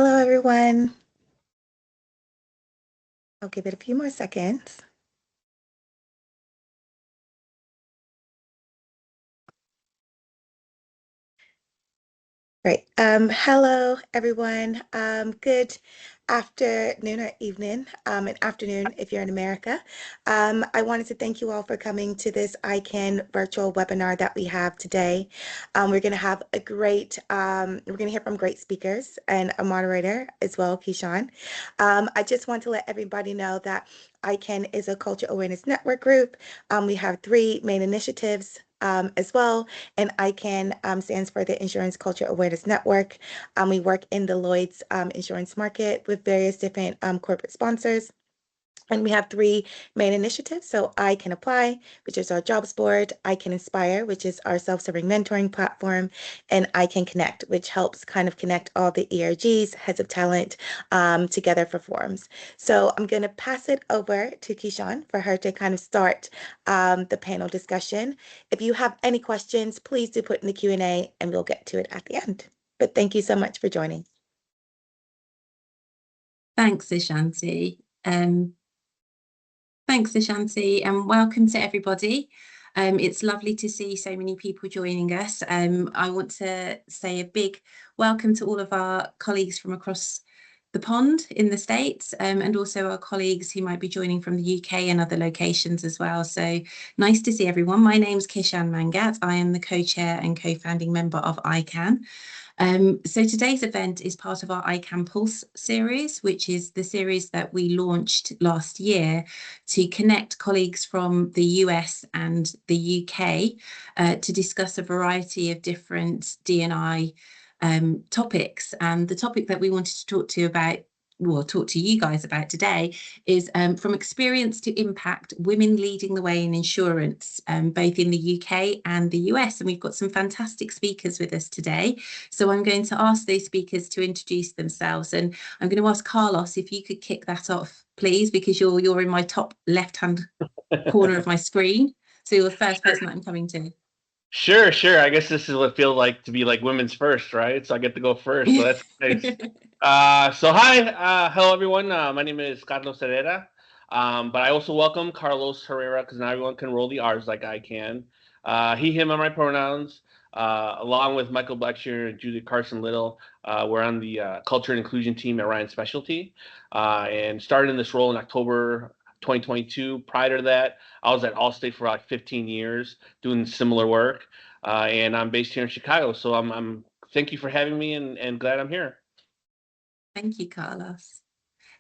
Hello, everyone. I'll give it a few more seconds. Great. Hello, everyone. Good afternoon or evening, and afternoon if you're in America. I wanted to thank you all for coming to this iCAN virtual webinar that we have today. We're going to have we're going to hear from great speakers and a moderator as well, Keyshawn. I just want to let everybody know that iCAN is a culture awareness network group. We have three main initiatives as well. And iCAN stands for the Insurance Culture Awareness Network. We work in the Lloyd's insurance market with various different corporate sponsors. And we have three main initiatives. So I Can Apply, which is our jobs board, I Can Inspire, which is our self-serving mentoring platform, and I Can Connect, which helps kind of connect all the ERGs, heads of talent, together for forums. So I'm going to pass it over to Keyshawn for her to kind of start the panel discussion. If you have any questions, please do put in the Q&A and we'll get to it at the end. But thank you so much for joining. Thanks, Ashanti. Thanks, Ashanti, and welcome to everybody. It's lovely to see so many people joining us. I want to say a big welcome to all of our colleagues from across the pond in the States, and also our colleagues who might be joining from the UK and other locations as well. So nice to see everyone. My name's Kishan Mangat. I am the co-chair and co-founding member of iCAN. So today's event is part of our iCAN Pulse series, which is the series that we launched last year to connect colleagues from the US and the UK to discuss a variety of different D&I topics. And the topic that we wanted to talk to you guys about today is from experience to impact, women leading the way in insurance, both in the UK and the US. And we've got some fantastic speakers with us today. So I'm going to ask those speakers to introduce themselves. And I'm going to ask Carlos if you could kick that off, please, because you're in my top left-hand corner of my screen. So you're the first person that I'm coming to. Sure. I guess this is what it feels like to be like women's first, right? So I get to go first. So that's nice. So hi, hello everyone. My name is Carlos Herrera, but I also welcome Carlos Herrera because now everyone can roll the R's like I can. He, him are my pronouns. Along with Michael Blackshear and Julie Carson Little, we're on the culture and inclusion team at Ryan Specialty, and started in this role in October 2022. Prior to that, I was at Allstate for like 15 years doing similar work, and I'm based here in Chicago. So I'm thank you for having me, and glad I'm here. Thank you, Carlos.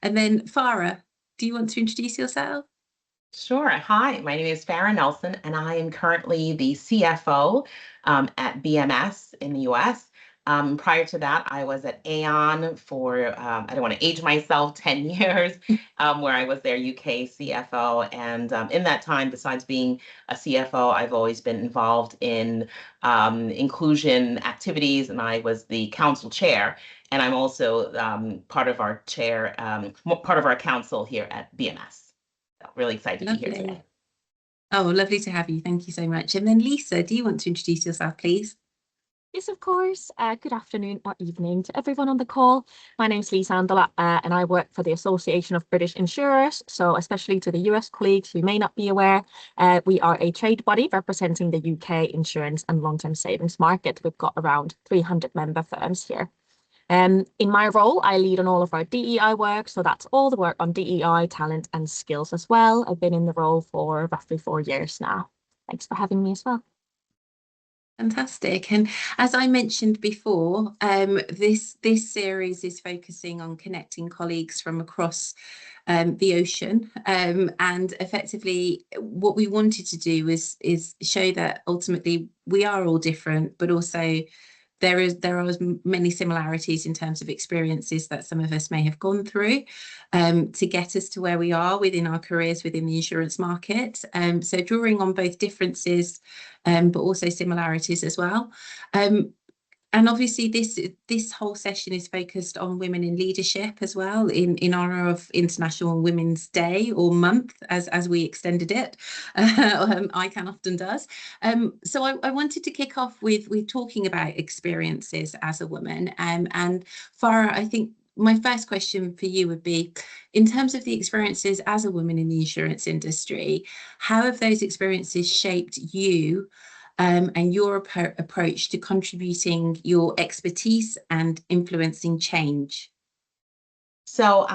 And then Farah, do you want to introduce yourself? Sure. Hi, my name is Farah Nelson, and I am currently the CFO at BMS in the US. Prior to that, I was at Aon for, I don't want to age myself, 10 years, where I was their UK CFO. And in that time, besides being a CFO, I've always been involved in inclusion activities, and I was the council chair. And I'm also part of our council here at BMS. Really excited to be here today. Oh, lovely to have you. Thank you so much. And then Lisa, do you want to introduce yourself, please? Yes, of course. Good afternoon or evening to everyone on the call. My name's Lisa Andala, and I work for the Association of British Insurers. So especially to the US colleagues who may not be aware, we are a trade body representing the UK insurance and long-term savings market. We've got around 300 member firms here. In my role, I lead on all of our DEI work. So that's all the work on DEI, talent and skills as well. I've been in the role for roughly 4 years now. Thanks for having me as well. Fantastic. And as I mentioned before, this series is focusing on connecting colleagues from across the ocean. And effectively, what we wanted to do is show that ultimately we are all different, but also there are many similarities in terms of experiences that some of us may have gone through to get us to where we are within our careers within the insurance market. So drawing on both differences, but also similarities as well. And obviously this whole session is focused on women in leadership as well, in honour of International Women's Day or month, as we extended it. iCAN often does. So I wanted to kick off with talking about experiences as a woman. And Farah, I think my first question for you would be, in terms of the experiences as a woman in the insurance industry, how have those experiences shaped you and your approach to contributing your expertise and influencing change? So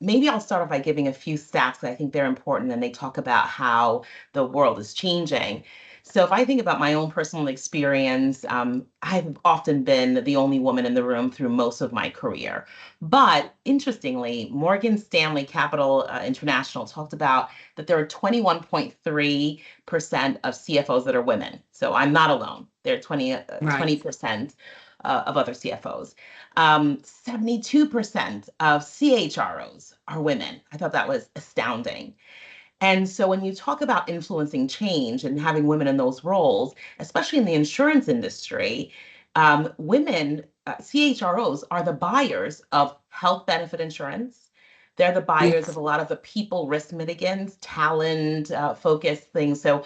maybe I'll start off by giving a few stats that I think they're important, and they talk about how the world is changing. So if I think about my own personal experience, I've often been the only woman in the room through most of my career. But interestingly, Morgan Stanley Capital International talked about that there are 21.3% of CFOs that are women. So I'm not alone. There are 20% of other CFOs. 72% of CHROs are women. I thought that was astounding. And so when you talk about influencing change and having women in those roles, especially in the insurance industry, women, CHROs, are the buyers of health benefit insurance. They're the buyers of a lot of the people risk mitigants, talent focused things. So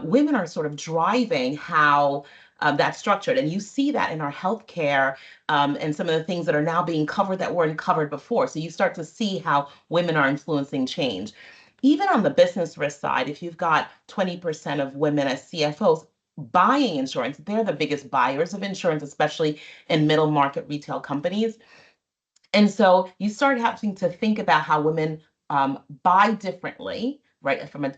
women are sort of driving how that's structured. And you see that in our healthcare and some of the things that are now being covered that weren't covered before. So you start to see how women are influencing change. Even on the business risk side, if you've got 20% of women as CFOs buying insurance, they're the biggest buyers of insurance, especially in middle market retail companies. And so you start having to think about how women buy differently, right, from a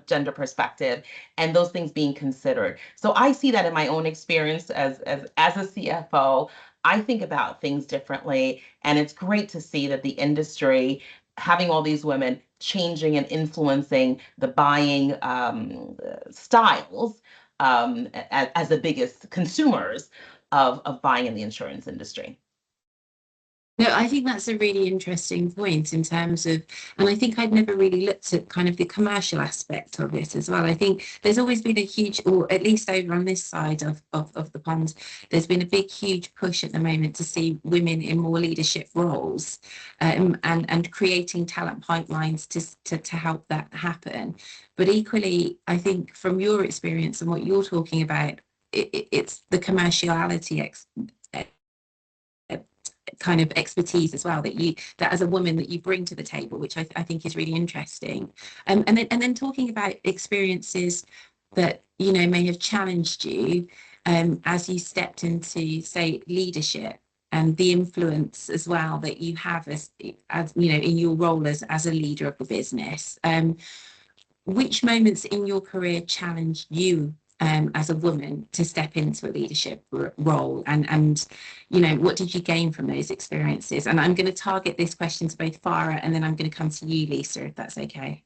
gender perspective, and those things being considered. So I see that in my own experience as a CFO. I think about things differently, and it's great to see that the industry having all these women changing and influencing the buying styles as the biggest consumers of buying in the insurance industry. No, I think that's a really interesting point in terms of, and I think I'd never really looked at kind of the commercial aspect of it as well. I think there's always been a huge, or at least over on this side of the pond, there's been a big, huge push at the moment to see women in more leadership roles and creating talent pipelines to help that happen. But equally, I think from your experience and what you're talking about, it's the commerciality kind of expertise as well that as a woman that you bring to the table, which I think is really interesting. And then talking about experiences that may have challenged you as you stepped into, say, leadership and the influence as well that you have as in your role as a leader of the business. Which moments in your career challenged you as a woman to step into a leadership role, and what did you gain from those experiences? And I'm going to target this question to both Farah and then I'm going to come to you, Lisa, if that's okay.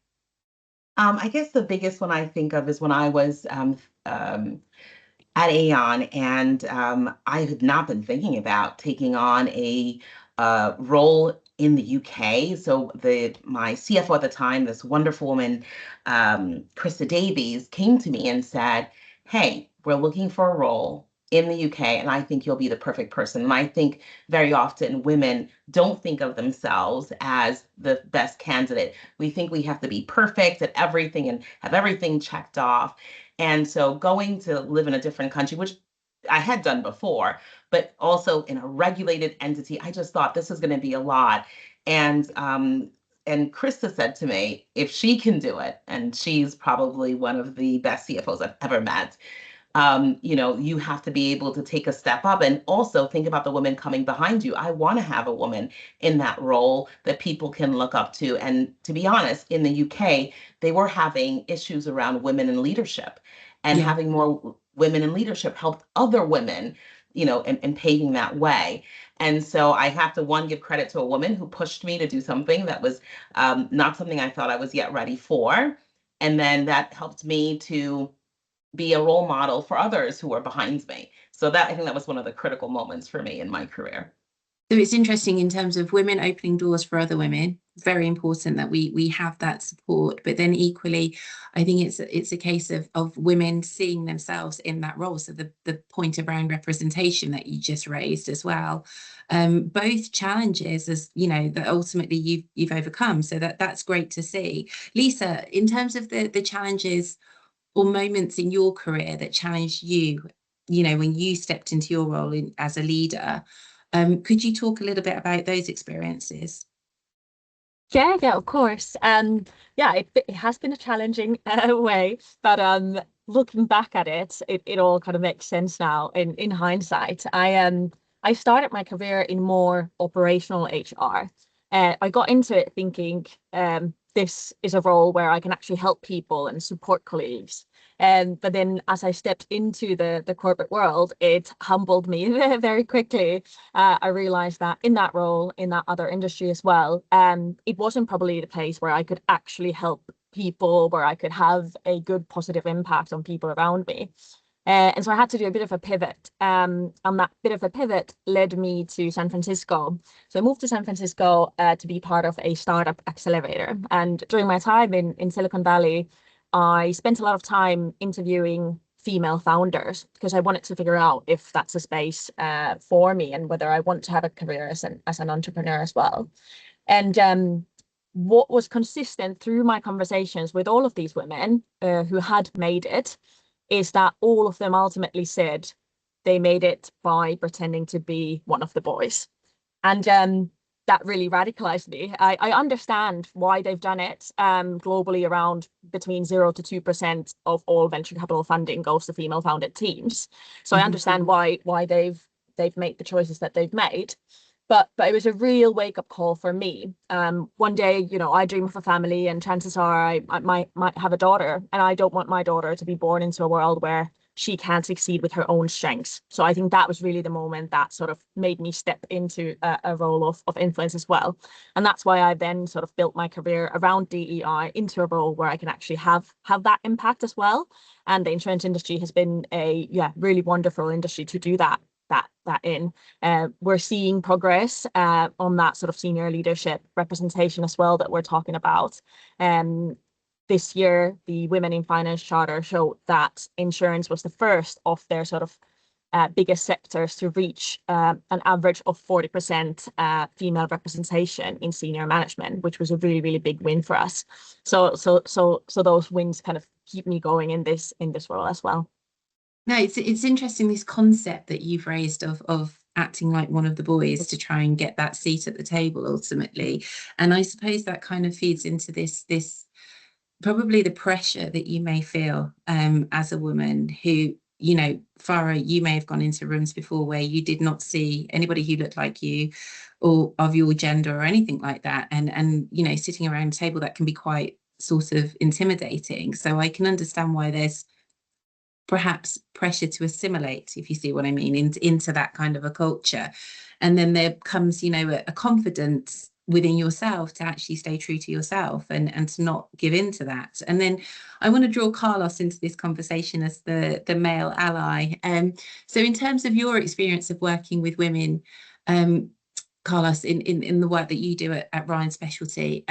I guess the biggest one I think of is when I was at Aon, and I had not been thinking about taking on a role in the UK. So my CFO at the time, this wonderful woman, Krista Davies, came to me and said, "Hey, we're looking for a role in the UK, and I think you'll be the perfect person." And I think very often women don't think of themselves as the best candidate. We think we have to be perfect at everything and have everything checked off. And so going to live in a different country, which I had done before, but also in a regulated entity, I just thought this is going to be a lot. And Krista said to me, if she can do it, and she's probably one of the best CFOs I've ever met, you have to be able to take a step up and also think about the women coming behind you. I want to have a woman in that role that people can look up to. And to be honest, in the UK, they were having issues around women in leadership, and having more women in leadership helped other women, in paving that way. And so I have to, give credit to a woman who pushed me to do something that was not something I thought I was yet ready for. And then that helped me to be a role model for others who are behind me. So I think that was one of the critical moments for me in my career. So it's interesting in terms of women opening doors for other women. Very important that we have that support. But then equally, I think it's a case of women seeing themselves in that role. So the point around representation that you just raised as well. Both challenges, as that ultimately you've overcome. So that's great to see. Lisa, in terms of the challenges or moments in your career that challenged you, when you stepped into your role as a leader, Could you talk a little bit about those experiences? Yeah, yeah, of course. Yeah, it has been a challenging way, but looking back at it, it all kind of makes sense now in hindsight. I started my career in more operational HR. I got into it thinking this is a role where I can actually help people and support colleagues. But then as I stepped into the corporate world, it humbled me very quickly. I realized that in that role, in that other industry as well, it wasn't probably the place where I could actually help people, where I could have a good positive impact on people around me. And so I had to do a bit of a pivot. And that bit of a pivot led me to San Francisco. So I moved to San Francisco to be part of a startup accelerator. And during my time in Silicon Valley, I spent a lot of time interviewing female founders because I wanted to figure out if that's a space for me and whether I want to have a career as an entrepreneur as well. And what was consistent through my conversations with all of these women who had made it is that all of them ultimately said they made it by pretending to be one of the boys. And that really radicalized me. I understand why they've done it. Globally, around between 0 to 2% of all venture capital funding goes to female founded teams. So I understand why they've made the choices that they've made. But it was a real wake up call for me. One day, you know, I dream of a family, and chances are I might have a daughter, and I don't want my daughter to be born into a world where she can't succeed with her own strengths. So I think that was really the moment that sort of made me step into a role of influence as well. And that's why I then sort of built my career around DEI into a role where I can actually have that impact as well. And the insurance industry has been a really wonderful industry to do that in. We're seeing progress on that sort of senior leadership representation as well that we're talking about. This year, the Women in Finance Charter showed that insurance was the first of their sort of biggest sectors to reach an average of 40% female representation in senior management, which was a really, really big win for us. So those wins kind of keep me going in this role as well. No, it's interesting, this concept that you've raised of acting like one of the boys to try and get that seat at the table ultimately. And I suppose that kind of feeds into this probably the pressure that you may feel as a woman who, you know, Farah, you may have gone into rooms before where you did not see anybody who looked like you or of your gender or anything like that. And you know, sitting around a table, that can be quite sort of intimidating. So I can understand why there's perhaps pressure to assimilate, if you see what I mean, into that kind of a culture. And then there comes, you know, a confidence within yourself to actually stay true to yourself and to not give in to that. And then I want to draw Carlos into this conversation as the male ally. So in terms of your experience of working with women, Carlos, in the work that you do at Ryan Specialty,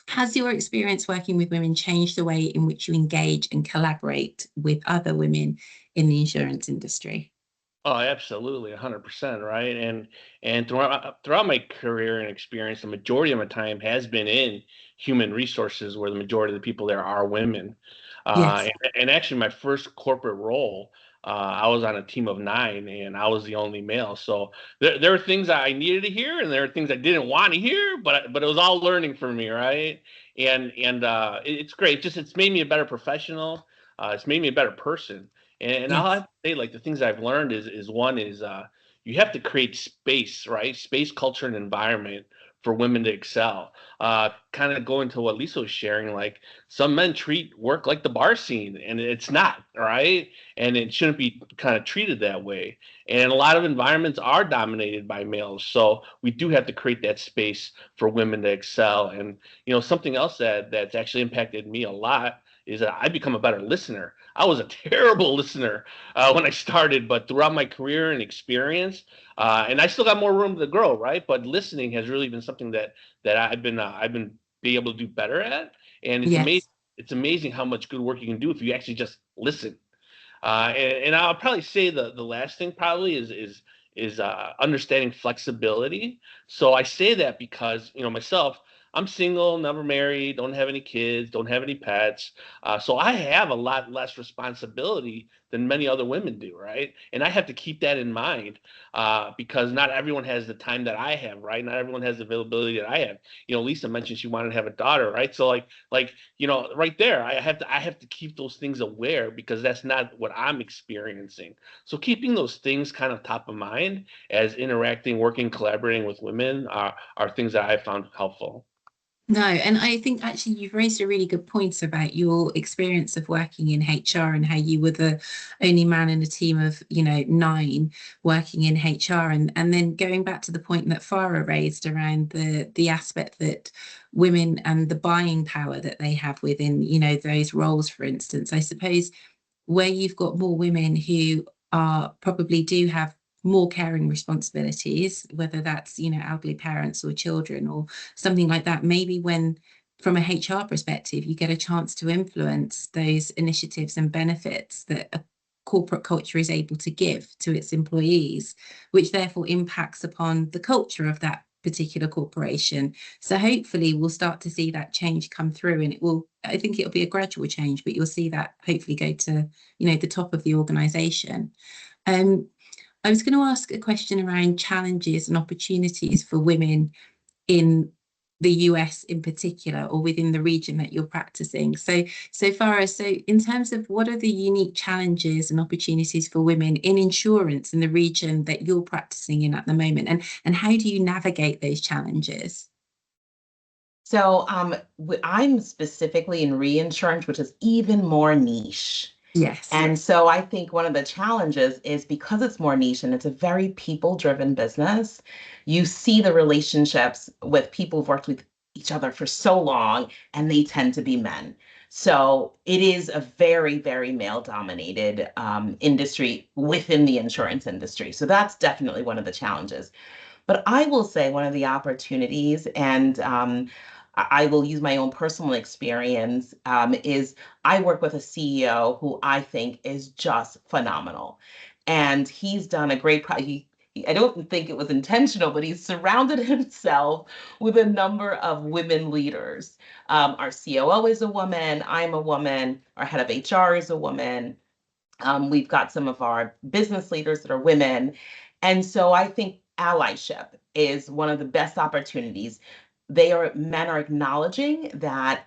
has your experience working with women changed the way in which you engage and collaborate with other women in the insurance industry? Oh, absolutely, 100%, right? And throughout my career and experience, the majority of my time has been in human resources, where the majority of the people there are women. Yes. And actually, my first corporate role, I was on a team of 9, and I was the only male. So there are things I needed to hear, and there are things I didn't want to hear, but it was all learning for me, right? And it's great. It's made me a better professional. It's made me a better person. And I'll Yes. have to say, like, the things I've learned is one is you have to create space, right? Space, culture, and environment for women to excel. Kind of going to what Lisa was sharing, like, some men treat work like the bar scene, and it's not, right? And it shouldn't be kind of treated that way. And a lot of environments are dominated by males, so we do have to create that space for women to excel. And something else that's actually impacted me a lot is that I become a better listener. I was a terrible listener when I started, but throughout my career and experience, and I still got more room to grow, right? But listening has really been something that I've been be able to do better at, and it's amazing. Yes. It's amazing how much good work you can do if you actually just listen. And I'll probably say the last thing probably is understanding flexibility. So I say that because myself, I'm single, never married, don't have any kids, don't have any pets. So I have a lot less responsibility than many other women do, right? And I have to keep that in mind because not everyone has the time that I have, right? Not everyone has the availability that I have. Lisa mentioned she wanted to have a daughter, right? So right there, I have to keep those things aware because that's not what I'm experiencing. So keeping those things kind of top of mind as interacting, working, collaborating with women are things that I found helpful. No, and I think actually you've raised a really good point about your experience of working in HR and how you were the only man in a team of, 9 working in HR. And then going back to the point that Farah raised around the aspect that women and the buying power that they have within, those roles, for instance, I suppose where you've got more women who are probably do have more caring responsibilities, whether that's, elderly parents or children or something like that, maybe when from a HR perspective, you get a chance to influence those initiatives and benefits that a corporate culture is able to give to its employees, which therefore impacts upon the culture of that particular corporation. So hopefully we'll start to see that change come through, and I think it'll be a gradual change, but you'll see that hopefully go to, the top of the organization. I was going to ask a question around challenges and opportunities for women in the US in particular, or within the region that you're practicing. So Farah, so in terms of what are the unique challenges and opportunities for women in insurance in the region that you're practicing in at the moment, and how do you navigate those challenges? So I'm specifically in reinsurance, which is even more niche. Yes. And so I think one of the challenges is because it's more niche and it's a very people-driven business, you see the relationships with people who've worked with each other for so long, and they tend to be men. So it is a very, very male-dominated industry within the insurance industry. So that's definitely one of the challenges. But I will say one of the opportunities, and I will use my own personal experience, is I work with a CEO who I think is just phenomenal. And he's done a great I don't think it was intentional, but he's surrounded himself with a number of women leaders. Our COO is a woman, I'm a woman, our head of HR is a woman. We've got some of our business leaders that are women. And so I think allyship is one of the best opportunities. Men are acknowledging that,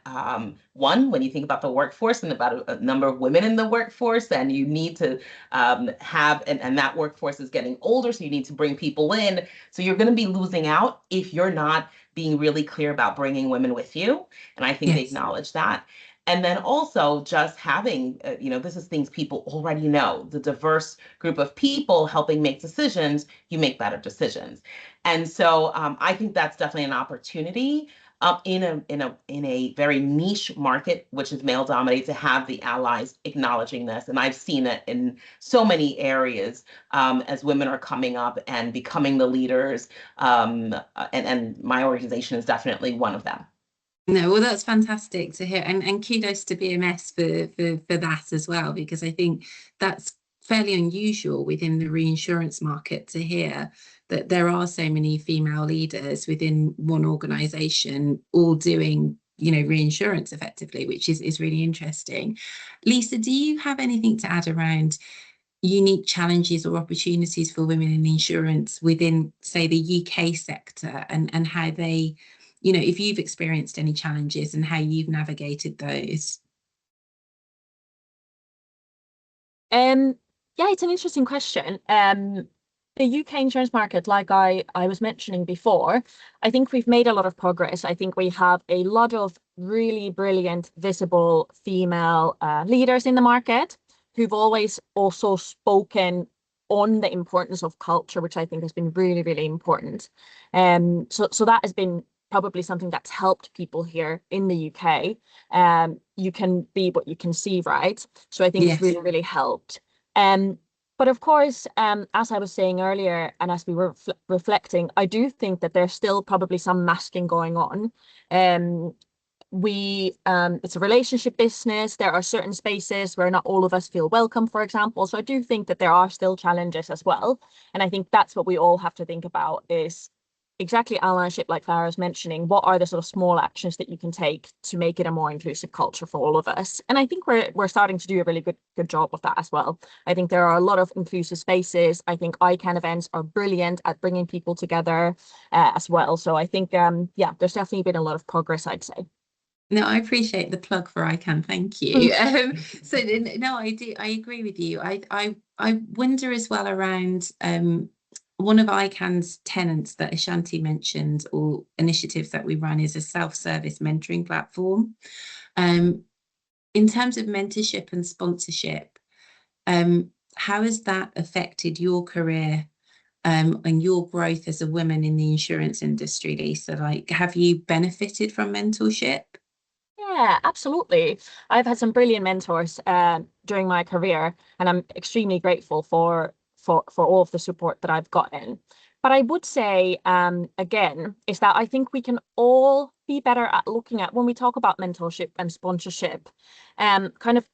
one, when you think about the workforce and about a number of women in the workforce, and you need to and that workforce is getting older, so you need to bring people in. So you're going to be losing out if you're not being really clear about bringing women with you. And I think they acknowledge that. And then also just having, this is things people already know, the diverse group of people helping make decisions, you make better decisions. And so I think that's definitely an opportunity in a very niche market, which is male dominated, to have the allies acknowledging this. And I've seen it in so many areas as women are coming up and becoming the leaders. And my organization is definitely one of them. No, well, that's fantastic to hear, and kudos to BMS for that as well, because I think that's fairly unusual within the reinsurance market to hear that there are so many female leaders within one organization all doing, reinsurance effectively, which is really interesting. Lisa, do you have anything to add around unique challenges or opportunities for women in insurance within, say, the UK sector, and how they, if you've experienced any challenges and how you've navigated those? Yeah, it's an interesting question. The UK insurance market, like I was mentioning before, I think we've made a lot of progress. I think we have a lot of really brilliant, visible female leaders in the market who've always also spoken on the importance of culture, which I think has been really, really important. So that has been probably something that's helped people here in the UK. You can be what you can see, right? So I think it's really, really helped. But of course, as I was saying earlier, and as we were reflecting, I do think that there's still probably some masking going on. It's a relationship business. There are certain spaces where not all of us feel welcome, for example. So I do think that there are still challenges as well. And I think that's what we all have to think about is exactly allyship, like Farah was mentioning, what are the sort of small actions that you can take to make it a more inclusive culture for all of us? And I think we're starting to do a really good job of that as well. I think there are a lot of inclusive spaces. I think iCAN events are brilliant at bringing people together as well. So I think, yeah, there's definitely been a lot of progress, I'd say. No, I appreciate the plug for iCAN. Thank you. So no, I do. I agree with you. I wonder as well around one of iCAN's tenants that Ashanti mentioned, or initiatives that we run, is a self-service mentoring platform. In terms of mentorship and sponsorship, how has that affected your career and your growth as a woman in the insurance industry, Lisa? Like, have you benefited from mentorship? Yeah, absolutely. I've had some brilliant mentors during my career, and I'm extremely grateful for all of the support that I've gotten. But I would say, again, is that I think we can all be better at looking at when we talk about mentorship and sponsorship, kind of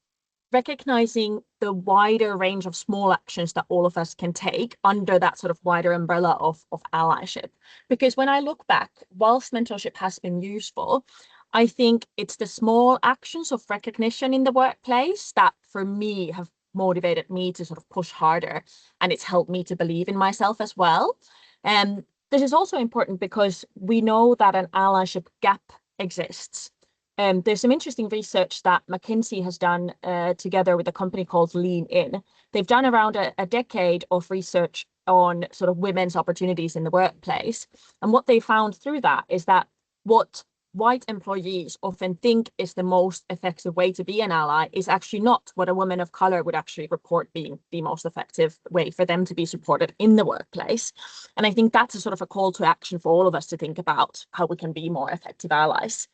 recognizing the wider range of small actions that all of us can take under that sort of wider umbrella of allyship. Because when I look back, whilst mentorship has been useful, I think it's the small actions of recognition in the workplace that for me have motivated me to sort of push harder, and it's helped me to believe in myself as well. And this is also important because we know that an allyship gap exists. There's some interesting research that McKinsey has done together with a company called Lean In. They've done around a decade of research on sort of women's opportunities in the workplace. And what they found through that is that what white employees often think is the most effective way to be an ally is actually not what a woman of color would actually report being the most effective way for them to be supported in the workplace. And I think that's a sort of a call to action for all of us to think about how we can be more effective allies.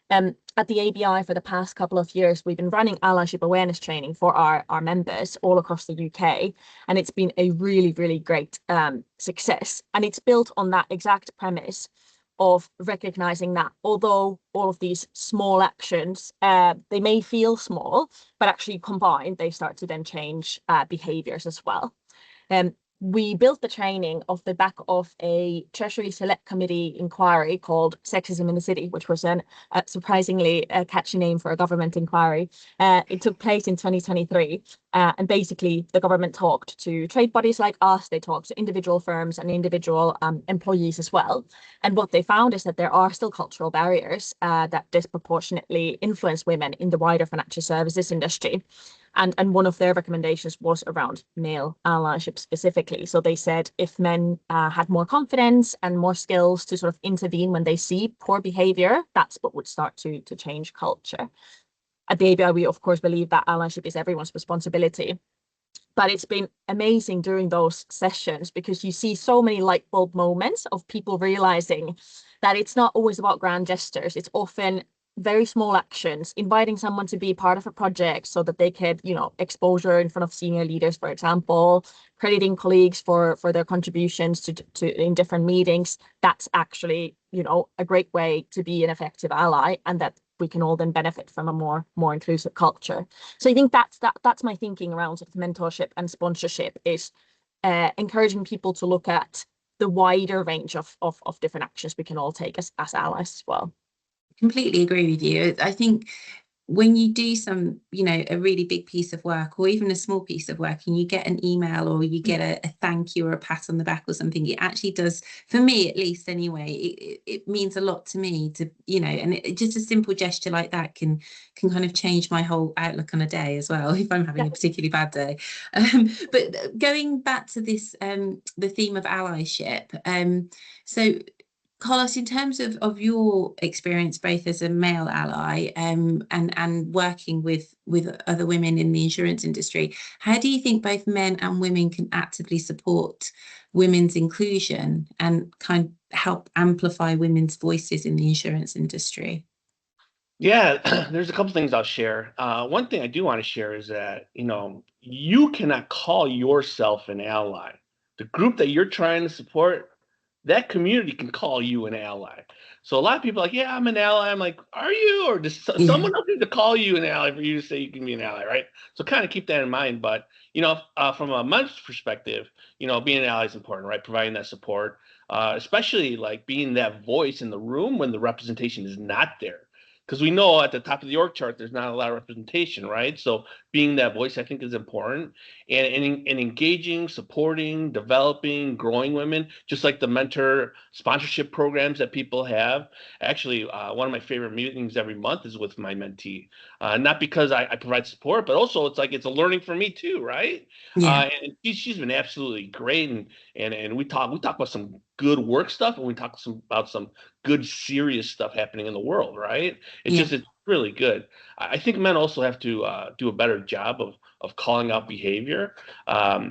At the ABI for the past couple of years, we've been running allyship awareness training for our members all across the UK, and it's been a really great success. And it's built on that exact premise of recognizing that although all of these small actions, they may feel small, but actually combined, they start to then change behaviors as well. We built the training off the back of a Treasury Select Committee inquiry called Sexism in the City, which was a surprisingly catchy name for a government inquiry. It took place in 2023. And basically, the government talked to trade bodies like us. They talked to individual firms and individual employees as well. And what they found is that there are still cultural barriers that disproportionately influence women in the wider financial services industry. And one of their recommendations was around male allyship specifically. So they said if men had more confidence and more skills to sort of intervene when they see poor behavior, that's what would start to change culture. At the ABI, we of course believe that allyship is everyone's responsibility. But it's been amazing during those sessions because you see so many light bulb moments of people realizing that it's not always about grand gestures. It's often very small actions, inviting someone to be part of a project so that they could, exposure in front of senior leaders, for example, crediting colleagues for their contributions to in different meetings. That's actually, a great way to be an effective ally, and that we can all then benefit from a more inclusive culture. So I think that's my thinking around sort of mentorship and sponsorship is encouraging people to look at the wider range of different actions we can all take as allies as well. Completely agree with you. I think when you do some, a really big piece of work or even a small piece of work and you get an email or you get a thank you or a pat on the back or something, it actually does, for me at least anyway, it means a lot to me to, and just a simple gesture like that can kind of change my whole outlook on a day as well if I'm having a particularly bad day. But going back to this, the theme of allyship, so Carlos, in terms of your experience both as a male ally and working with other women in the insurance industry, how do you think both men and women can actively support women's inclusion and kind of help amplify women's voices in the insurance industry? Yeah, there's a couple things I'll share. One thing I do want to share is that, you cannot call yourself an ally. The group that you're trying to support, that community can call you an ally. So a lot of people are like, yeah, I'm an ally. I'm like, are you? Or does someone else need to call you an ally for you to say you can be an ally, right? So kind of keep that in mind. But, from a men's perspective, being an ally is important, right? Providing that support. especially like being that voice in the room when the representation is not there. Because we know at the top of the org chart, there's not a lot of representation, right? So being that voice, I think, is important. And engaging, supporting, developing, growing women, just like the mentor sponsorship programs that people have. Actually, one of my favorite meetings every month is with my mentee. Not because I provide support, but also it's like it's a learning for me too, right? Yeah. And she's been absolutely great, and we talk about some good work stuff, and we talk about some good serious stuff happening in the world, right? Yeah. It's really good. I think men also have to do a better job of calling out behavior,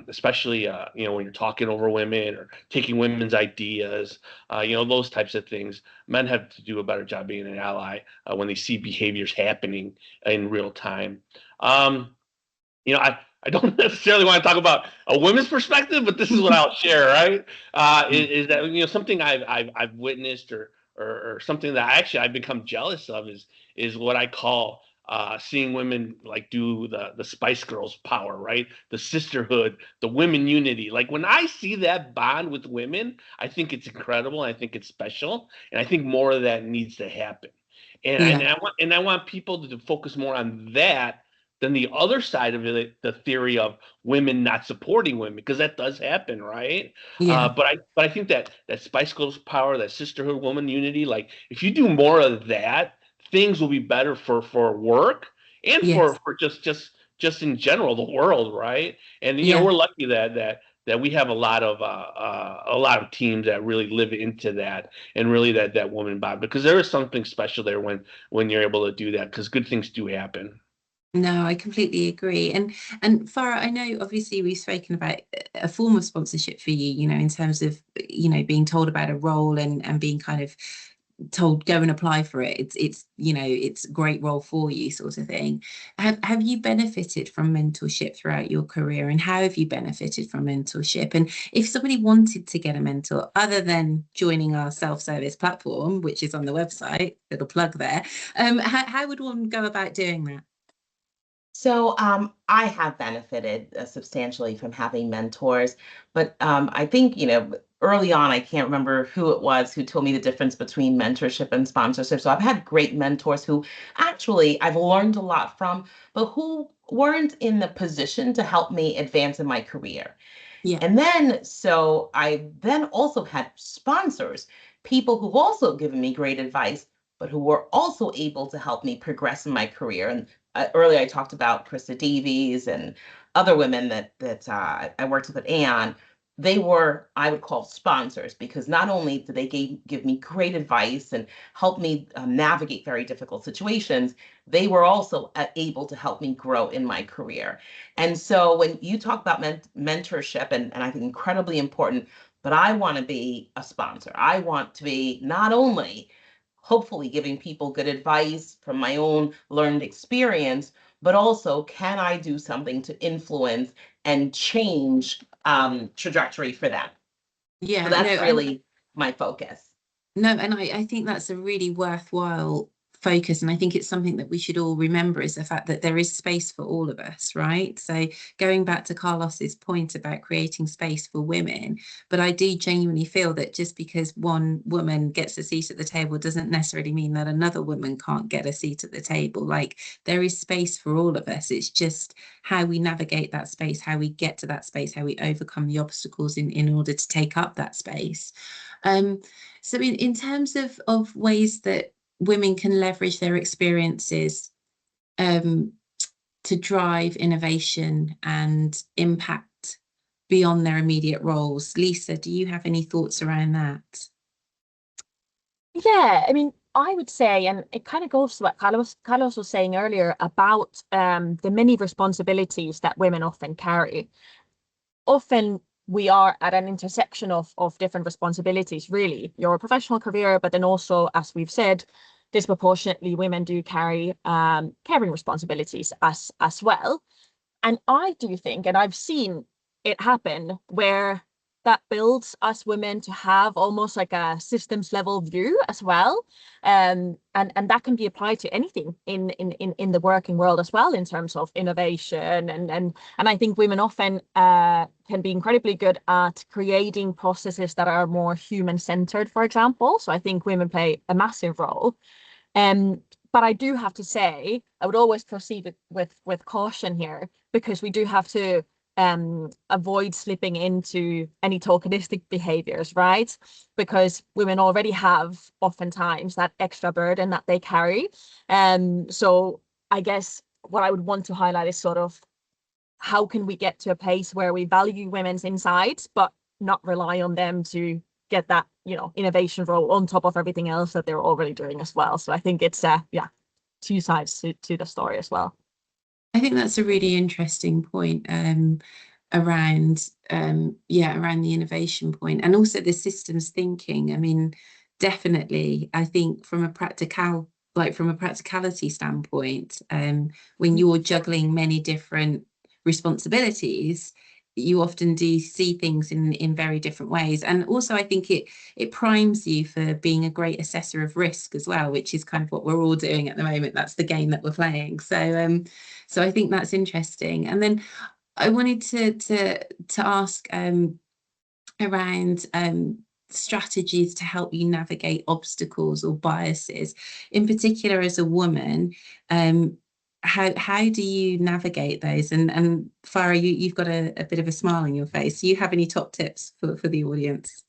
especially when you're talking over women or taking women's ideas, those types of things. Men have to do a better job being an ally when they see behaviors happening in real time. Um, I don't necessarily want to talk about a women's perspective, but this is what I'll share, right? Is that something I've witnessed or something that actually I've become jealous of is what I call seeing women like do the Spice Girls power, right? The sisterhood, the women unity. Like when I see that bond with women, I think it's incredible. I think it's special, and I think more of that needs to happen. Yeah. And I want people to focus more on that than the other side of it, the theory of women not supporting women, because that does happen, right? Yeah. But I think that Spice Girls power, that sisterhood, woman unity, like if you do more of that, things will be better for work and Yes. for just in general the world, right? And Yeah. we're lucky that we have a lot of teams that really live into that and really that woman bond, because there is something special there when you're able to do that, because good things do happen. No, I completely agree. And Farah, I know obviously we've spoken about a form of sponsorship for you, in terms of, being told about a role and being kind of told go and apply for it. It's a great role for you, sort of thing. Have you benefited from mentorship throughout your career, and how have you benefited from mentorship? And if somebody wanted to get a mentor other than joining our self-service platform, which is on the website, little plug there, how would one go about doing that? So I have benefited substantially from having mentors, but I think, early on, I can't remember who it was who told me the difference between mentorship and sponsorship. So I've had great mentors who actually I've learned a lot from, but who weren't in the position to help me advance in my career. Yeah. And then, so I then also had sponsors, people who've also given me great advice, but who were also able to help me progress in my career. And earlier I talked about Krista Davies and other women that I worked with at Aon. They were, I would call, sponsors, because not only did they give me great advice and help me navigate very difficult situations, they were also able to help me grow in my career. And so when you talk about mentorship, and I think incredibly important, but I want to be a sponsor. I want to be not only hopefully giving people good advice from my own learned experience, but also can I do something to influence and change trajectory for them? So Yeah, no, that's really my focus. no, and I think that's a really worthwhile focus. And I think it's something that we should all remember, is the fact that there is space for all of us, right? So going back to Carlos's point about creating space for women, but I do genuinely feel that just because one woman gets a seat at the table doesn't necessarily mean that another woman can't get a seat at the table. Like, there is space for all of us. It's just how we navigate that space, how we get to that space, how we overcome the obstacles in order to take up that space. So in terms of ways that women can leverage their experiences um, to drive innovation and impact beyond their immediate roles, Lisa, do you have any thoughts around that? Yeah, I mean, I would say, and it kind of goes to what Carlos was saying earlier about the many responsibilities that women often carry. Often we are at an intersection of different responsibilities, really. Your professional career, but then also, as we've said, disproportionately women do carry caring responsibilities as well. And I do think, and I've seen it happen, where that builds us women to have almost like a systems level view as well. And that can be applied to anything in the working world as well, in terms of innovation. And I think women often can be incredibly good at creating processes that are more human centered, for example. So I think women play a massive role. But I do have to say, I would always proceed with caution here, because we do have to avoid slipping into any tokenistic behaviors, right? Because women already have oftentimes that extra burden that they carry. So I guess what I would want to highlight is sort of, how can we get to a place where we value women's insights, but not rely on them to get that, you know, innovation role on top of everything else that they're already doing as well. So I think it's yeah, two sides to the story as well. I think that's a really interesting point, around around the innovation point, and also the systems thinking. I mean, definitely, I think from a practicality standpoint, when you're juggling many different responsibilities, you often do see things in very different ways. And also I think it primes you for being a great assessor of risk as well, which is kind of what we're all doing at the moment. That's the game that we're playing. So so I think that's interesting. And then I wanted to ask around strategies to help you navigate obstacles or biases, in particular as a woman. How do you navigate those? And Farah, you've got a bit of a smile on your face. Do you have any top tips for the audience?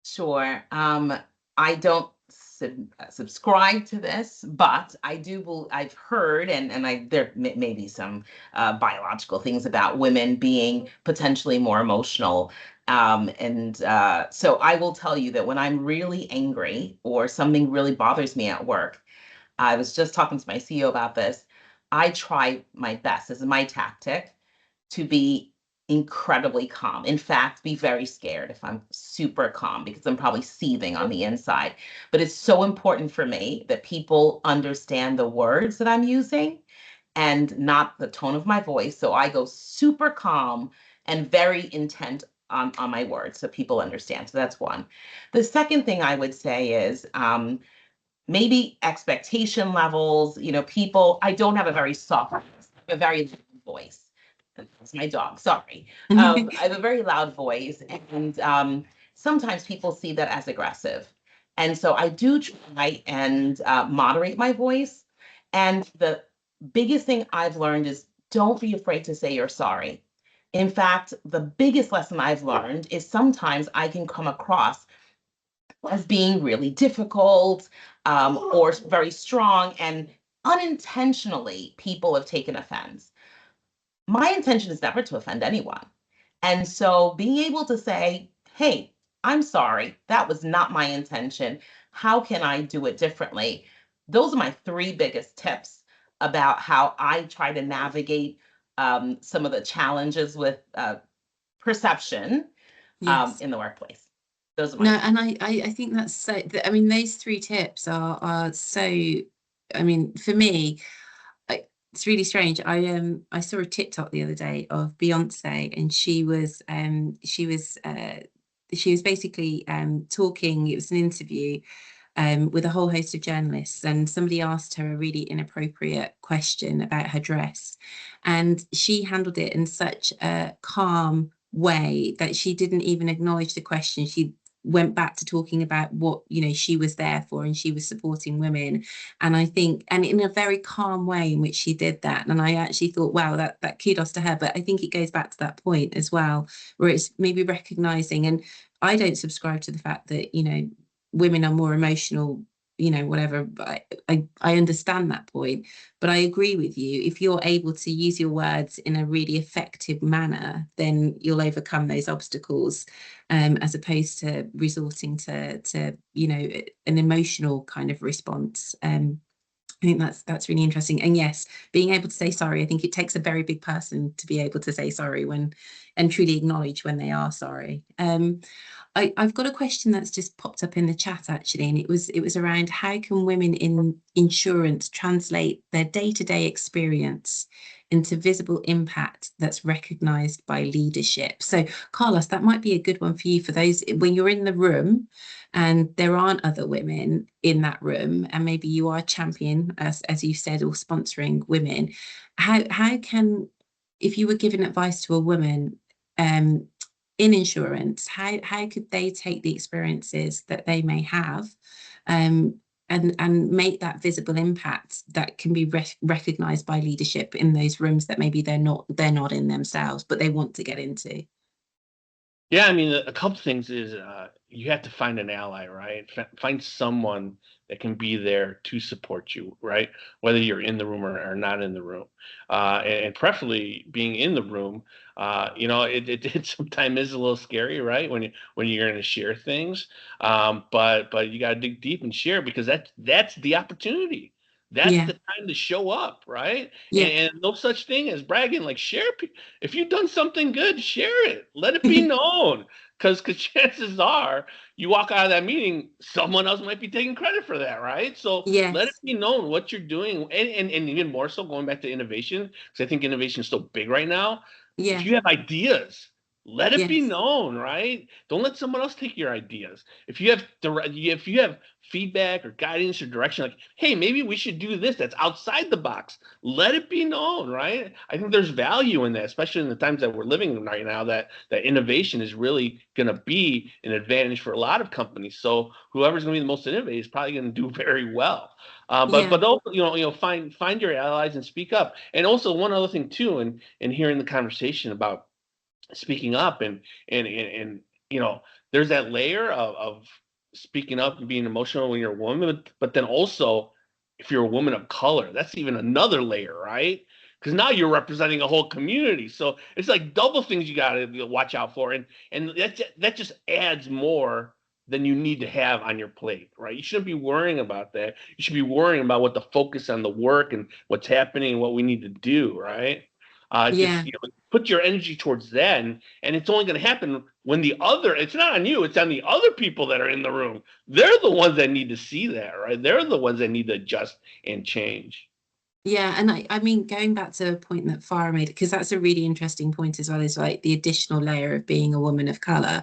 Sure. I don't subscribe to this, but I do. I've heard, and there may be some biological things about women being potentially more emotional. So I will tell you that when I'm really angry or something really bothers me at work, I was just talking to my CEO about this. I try my best, this is my tactic, to be incredibly calm. In fact, be very scared if I'm super calm, because I'm probably seething on the inside. But it's so important for me that people understand the words that I'm using and not the tone of my voice. So I go super calm and very intent on my words so people understand. So that's one. The second thing I would say is, maybe expectation levels. You know, people, I don't have a very soft voice, I have a very loud voice. That's my dog, sorry. I have a very loud voice, and sometimes people see that as aggressive. And so I do try and moderate my voice. And the biggest thing I've learned is, don't be afraid to say you're sorry. In fact, the biggest lesson I've learned is sometimes I can come across as being really difficult, or very strong, and unintentionally people have taken offense. My intention is never to offend anyone. And so being able to say, hey, I'm sorry, that was not my intention. How can I do it differently? Those are my three biggest tips about how I try to navigate some of the challenges with perception Yes. in the workplace. Those are my No, and I think that's so, I mean, those three tips are so, I mean, for me, it's really strange. I saw a TikTok the other day of Beyonce, and she was basically talking. It was an interview with a whole host of journalists, and somebody asked her a really inappropriate question about her dress, and she handled it in such a calm way that she didn't even acknowledge the question. She went back to talking about what, you know, she was there for, and she was supporting women. And I think, and in a very calm way in which she did that. And I actually thought, wow, that kudos to her. But I think it goes back to that point as well, where it's maybe recognizing, and I don't subscribe to the fact that, you know, women are more emotional, you know, whatever. But I understand that point, but I agree with you. If you're able to use your words in a really effective manner, then you'll overcome those obstacles, as opposed to resorting to you know, an emotional kind of response. I think that's really interesting. And yes, being able to say sorry, I think it takes a very big person to be able to say sorry when, and truly acknowledge when they are sorry. I've got a question that's just popped up in the chat actually, and it was around, how can women in insurance translate their day-to-day experience into visible impact that's recognized by leadership. So, Carlos, that might be a good one for you, for those when you're in the room and there aren't other women in that room, and maybe you are champion, as you said, or sponsoring women. How can, if you were giving advice to a woman in insurance, how could they take the experiences that they may have and make that visible impact that can be recognized by leadership in those rooms that maybe they're not in themselves, but they want to get into? Yeah, I mean, a couple things is you have to find an ally, right? Find someone that can be there to support you, right? Whether you're in the room or not in the room, and preferably being in the room. It sometimes is a little scary, right? When you're going to share things, but you got to dig deep and share, because that's the opportunity. That's Yeah, the time to show up, right? yeah, And no such thing as bragging. Like, share. If you've done something good, share it. Let it be known. Because chances are you walk out of that meeting, someone else might be taking credit for that, right? So let it yes, be known what you're doing. And even more so, going back to innovation, because I think innovation is so big right now. If yeah, you have ideas, let it be yes, known, right? Don't let someone else take your ideas. If you have feedback or guidance or direction, like, hey, maybe we should do this that's outside the box, let it be known, right? I think there's value in that, especially in the times that we're living in right now, that innovation is really going to be an advantage for a lot of companies. So whoever's going to be the most innovative is probably going to do very well. But yeah, but also, find your allies and speak up. And also one other thing too, and hearing the conversation about speaking up, and there's that layer of speaking up and being emotional when you're a woman, but then also if you're a woman of color, that's even another layer, right? Because now you're representing a whole community, so it's like double things you got to watch out for, and that just adds more than you need to have on your plate, right? You shouldn't be worrying about that. You should be worrying about what the focus on the work and what's happening and what we need to do, right? Just yeah. put your energy towards that, and it's only going to happen when it's not on you, it's on the other people that are in the room. They're the ones that need to see that, right? They're the ones that need to adjust and change. Yeah, and I mean, going back to a point that Farah made, because that's a really interesting point as well, is like the additional layer of being a woman of color.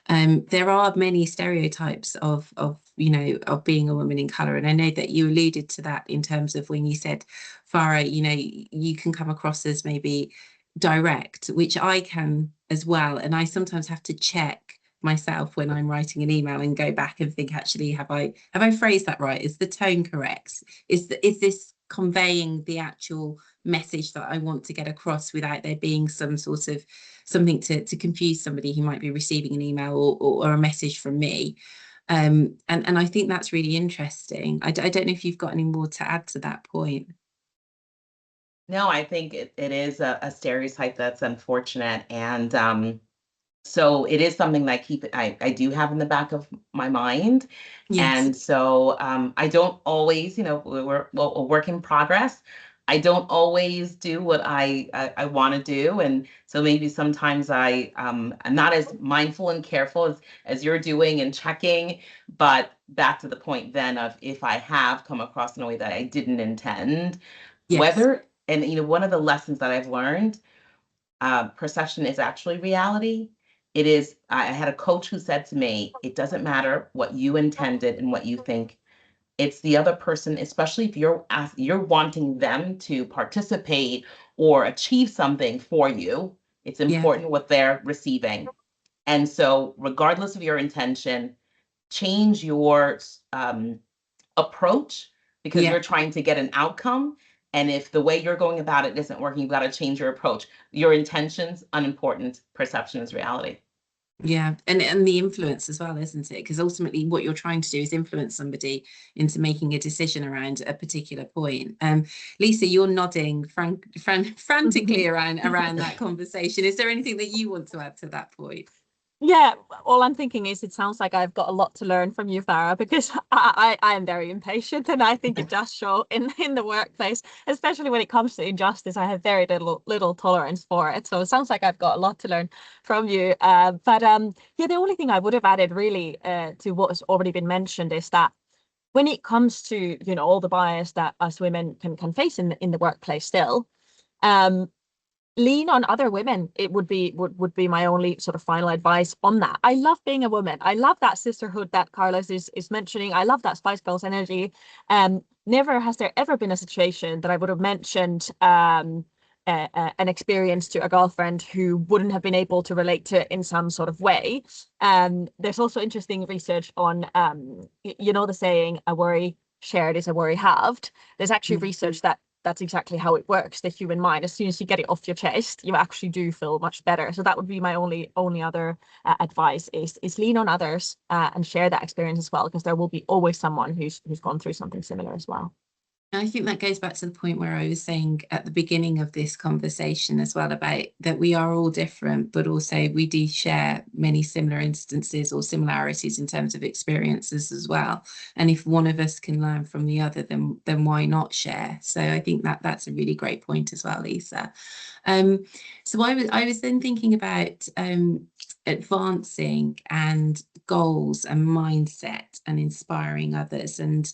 There are many stereotypes of being a woman in color, and I know that you alluded to that in terms of when you said, Farah, you can come across as maybe direct, which I can as well, and I sometimes have to check myself when I'm writing an email and go back and think, actually, have I phrased that right? Is the tone correct? Is this conveying the actual message that I want to get across without there being some sort of something to confuse somebody who might be receiving an email or a message from me. And I think that's really interesting. I don't know if you've got any more to add to that point. No, I think it is a stereotype that's unfortunate. And so it is something that I do have in the back of my mind. Yes, And so I don't always, we're a work in progress. I don't always do what I want to do. And so maybe sometimes I'm not as mindful and careful as you're doing and checking. But back to the point then of, if I have come across in a way that I didn't intend, yes, one of the lessons that I've learned, perception is actually reality. I had a coach who said to me, it doesn't matter what you intended and what you think. It's the other person, especially if you're wanting them to participate or achieve something for you. It's yeah, important what they're receiving. And so, regardless of your intention, change your approach, because yeah. you're trying to get an outcome. And if the way you're going about it isn't working, you've got to change your approach. Your intentions, unimportant. Perception is reality. Yeah, and the influence as well, isn't it? Because ultimately, what you're trying to do is influence somebody into making a decision around a particular point. Lisa, you're nodding frantically around that conversation. Is there anything that you want to add to that point? Yeah, all I'm thinking is it sounds like I've got a lot to learn from you, Farah, because I am very impatient, and I think it does show in the workplace, especially when it comes to injustice. I have very little tolerance for it. So it sounds like I've got a lot to learn from you. But yeah, the only thing I would have added really to what has already been mentioned is that when it comes to all the bias that us women can face in the workplace still, Lean on other women. It would be my only sort of final advice on that. I love being a woman. I love that sisterhood that Carlos is mentioning. I love that Spice Girls energy. Never has there ever been a situation that I would have mentioned an experience to a girlfriend who wouldn't have been able to relate to it in some sort of way. There's also interesting research on the saying, a worry shared is a worry halved. There's actually research that's exactly how it works, the human mind. As soon as you get it off your chest, you actually do feel much better. So that would be my only other advice is lean on others and share that experience as well, because there will be always someone who's gone through something similar as well. I think that goes back to the point where I was saying at the beginning of this conversation as well, about that we are all different, but also we do share many similar instances or similarities in terms of experiences as well. And if one of us can learn from the other, then why not share? So I think that's a really great point as well, Lisa. So I was then thinking about advancing and goals and mindset and inspiring others. And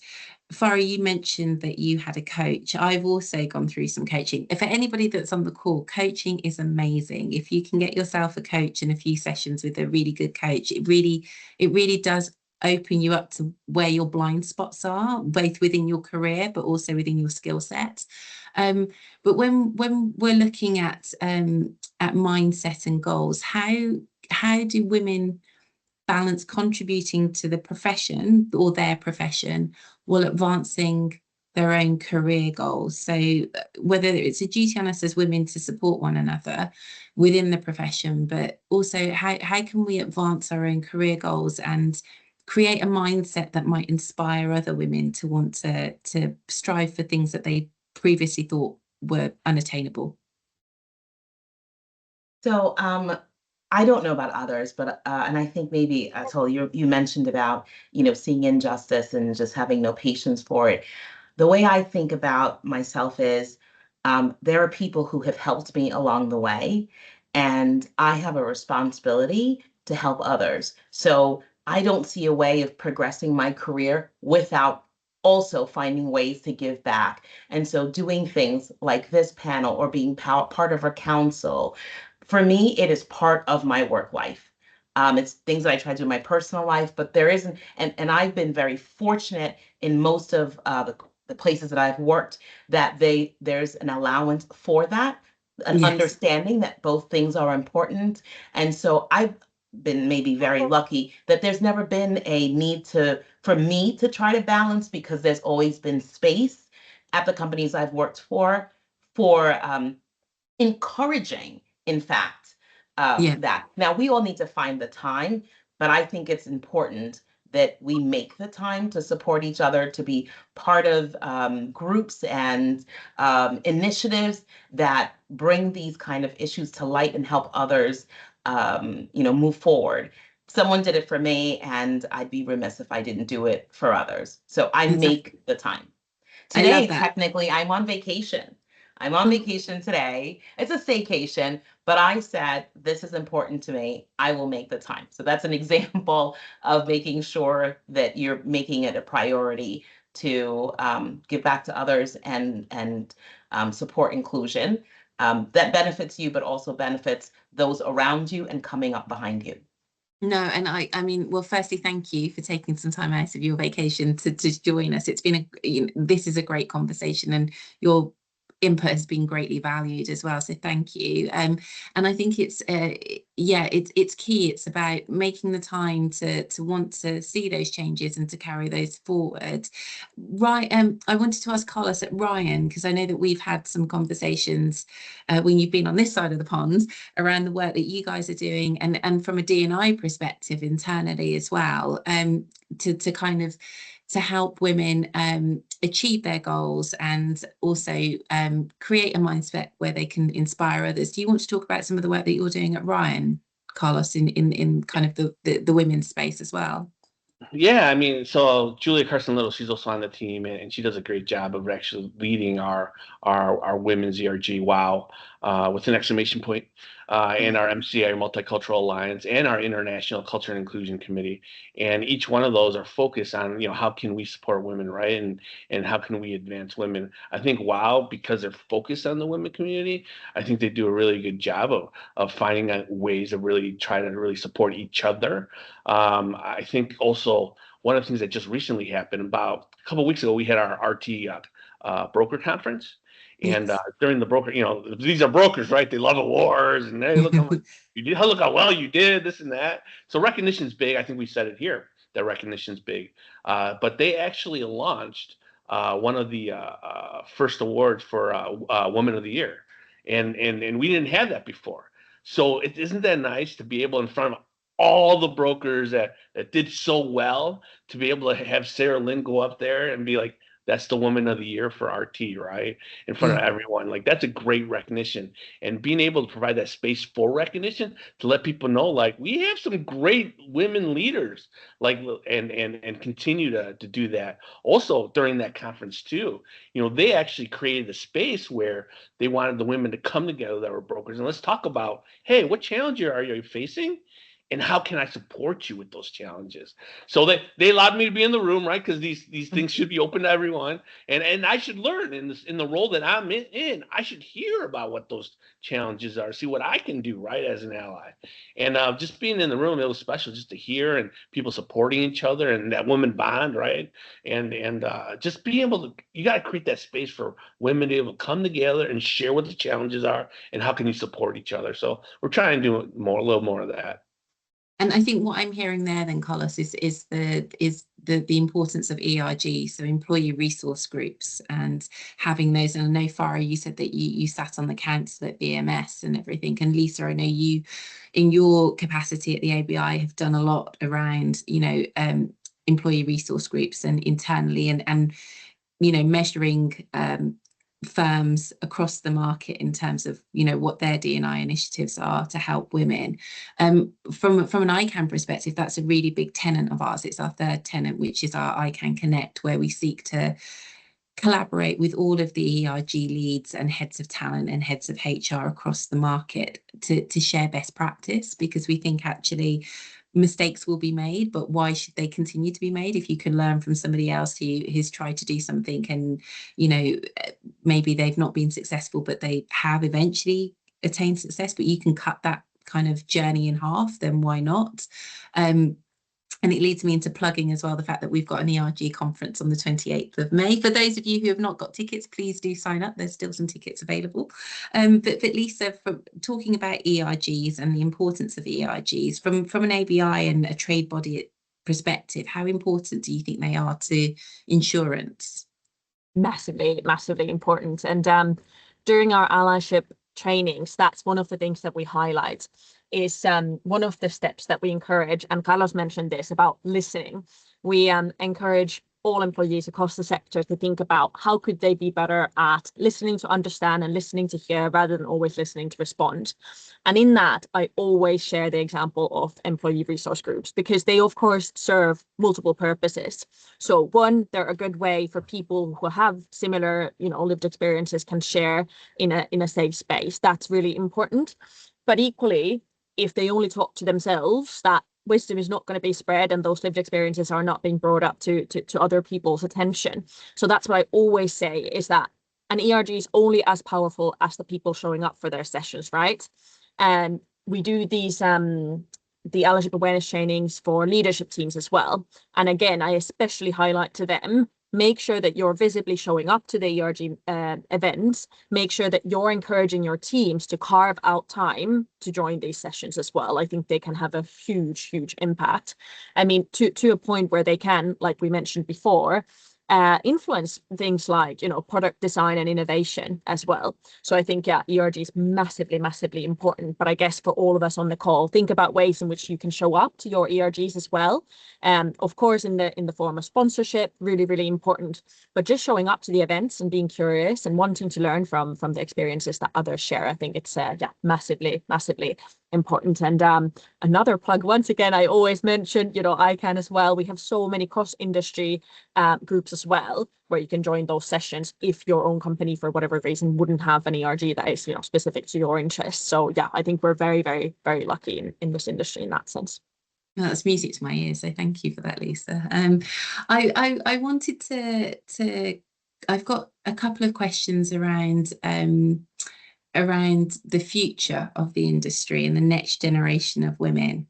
Farah, you mentioned that you had a coach. I've also gone through some coaching. For anybody that's on the call, coaching is amazing. If you can get yourself a coach and a few sessions with a really good coach, it really does open you up to where your blind spots are, both within your career, but also within your skill set. But when we're looking at mindset and goals, how do women balance contributing to the profession or their profession while advancing their own career goals? So whether it's a duty on us as women to support one another within the profession, but also how can we advance our own career goals and create a mindset that might inspire other women to want to strive for things that they previously thought were unattainable? So I don't know about others, but and I think maybe Atul, you mentioned about seeing injustice and just having no patience for it. The way I think about myself is there are people who have helped me along the way, and I have a responsibility to help others. So I don't see a way of progressing my career without also finding ways to give back. And so doing things like this panel or being part of a council, for me, it is part of my work life. It's things that I try to do in my personal life, but there isn't, and I've been very fortunate in most of the places that I've worked that there's an allowance for that, an Yes. understanding that both things are important. And so I've been maybe very lucky that there's never been a need for me to try to balance, because there's always been space at the companies I've worked for encouraging, in fact, Yeah. that. Now, we all need to find the time, but I think it's important that we make the time to support each other, to be part of groups and initiatives that bring these kind of issues to light and help others, move forward. Someone did it for me, and I'd be remiss if I didn't do it for others. So I make the time. I love Today, that. technically, I'm on vacation. I'm on vacation today. It's a staycation, but I said, this is important to me. I will make the time. So that's an example of making sure that you're making it a priority to give back to others and support inclusion that benefits you, but also benefits those around you and coming up behind you. No, and I mean, well, firstly, thank you for taking some time out of your vacation to join us. It's been this is a great conversation, and your input has been greatly valued as well. So thank you. And I think it's it's key. It's about making the time to want to see those changes and to carry those forward. Right. I wanted to ask Carlos at Ryan, because I know that we've had some conversations when you've been on this side of the pond around the work that you guys are doing, and from a D&I perspective internally as well, to kind of to help women achieve their goals and also create a mindset where they can inspire others. Do you want to talk about some of the work that you're doing at Ryan, Carlos, in kind of the women's space as well? Yeah, I mean, so Julia Carson Little, she's also on the team, and she does a great job of actually leading our women's ERG. Wow. with an exclamation point, and our MCI, Multicultural Alliance, and our International Culture and Inclusion Committee. And each one of those are focused on, how can we support women, right? And how can we advance women? I think WOW, because they're focused on the women community, I think they do a really good job of finding ways to really try to really support each other. I think also one of the things that just recently happened, about a couple of weeks ago, we had our RT broker conference. And Yes. during the broker, these are brokers, right? They love awards, and hey, look how much you did, look how well you did, this and that. So recognition is big. I think we said it here that recognition is big. But they actually launched one of the first awards for Woman of the Year, and we didn't have that before. So isn't that nice to be able, in front of all the brokers that did so well, to be able to have Sarah Lynn go up there and be like, that's the Woman of the Year for RT, right? In front of Yeah. everyone. Like, that's a great recognition. And being able to provide that space for recognition to let people know, like, we have some great women leaders, like, and continue to do that. Also, during that conference too, they actually created a space where they wanted the women to come together that were brokers, and let's talk about, hey, what challenges are you facing? And how can I support you with those challenges? So they allowed me to be in the room, right? Because these things should be open to everyone, and I should learn in the role that I'm in. I should hear about what those challenges are, see what I can do, right, as an ally. And just being in the room, it was special just to hear, and people supporting each other, and that woman bond, right? And just being able to, you got to create that space for women to be able to come together and share what the challenges are and how can you support each other. So we're trying to do a little more of that. And I think what I'm hearing there then, Carlos, is the importance of ERG, so employee resource groups, and having those. And I know, Farah, you said that you sat on the council at BMS and everything. And Lisa, I know you, in your capacity at the ABI, have done a lot around, employee resource groups and internally, and measuring firms across the market in terms of what their D&I initiatives are to help women. From an iCAN perspective, that's a really big tenet of ours. It's our third tenet, which is our iCAN Connect, where we seek to collaborate with all of the ERG leads and heads of talent and heads of HR across the market to share best practice, because we think actually mistakes will be made, but why should they continue to be made if you can learn from somebody else who's tried to do something and maybe they've not been successful, but they have eventually attained success, but you can cut that kind of journey in half, then why not? And it leads me into plugging as well the fact that we've got an ERG conference on the 28th of May. For those of you who have not got tickets, please do sign up. There's still some tickets available. But Lisa, from talking about ERGs and the importance of ERGs, from an ABI and a trade body perspective, how important do you think they are to insurance? Massively, massively important. And during our allyship trainings, that's one of the things that we highlight, is one of the steps that we encourage, and Carlos mentioned this about listening. We encourage all employees across the sector to think about how could they be better at listening to understand and listening to hear rather than always listening to respond. And in that, I always share the example of employee resource groups, because they, of course, serve multiple purposes. So one, they're a good way for people who have similar, lived experiences can share in a safe space. That's really important. But equally, if they only talk to themselves, that wisdom is not going to be spread, and those lived experiences are not being brought up to other people's attention. So that's what I always say, is that an ERG is only as powerful as the people showing up for their sessions, right? And we do these the allyship awareness trainings for leadership teams as well. And again, I especially highlight to them, make sure that you're visibly showing up to the ERG events. Make sure that you're encouraging your teams to carve out time to join these sessions as well. I think they can have a huge, huge impact. I mean, to a point where they can, like we mentioned before, influence things like, product design and innovation as well. So I think, yeah, ERG is massively, massively important. But I guess for all of us on the call, think about ways in which you can show up to your ERGs as well. Of course, in the form of sponsorship, really, really important. But just showing up to the events and being curious and wanting to learn from the experiences that others share, I think it's massively, massively important. And another plug, once again, I always mention, iCAN as well. We have so many cross-industry groups as well, where you can join those sessions if your own company, for whatever reason, wouldn't have an ERG that is, specific to your interests. So yeah, I think we're very, very, very lucky in this industry in that sense. Well, that's music to my ears, so thank you for that, Lisa. I wanted to I've got a couple of questions around the future of the industry and the next generation of women.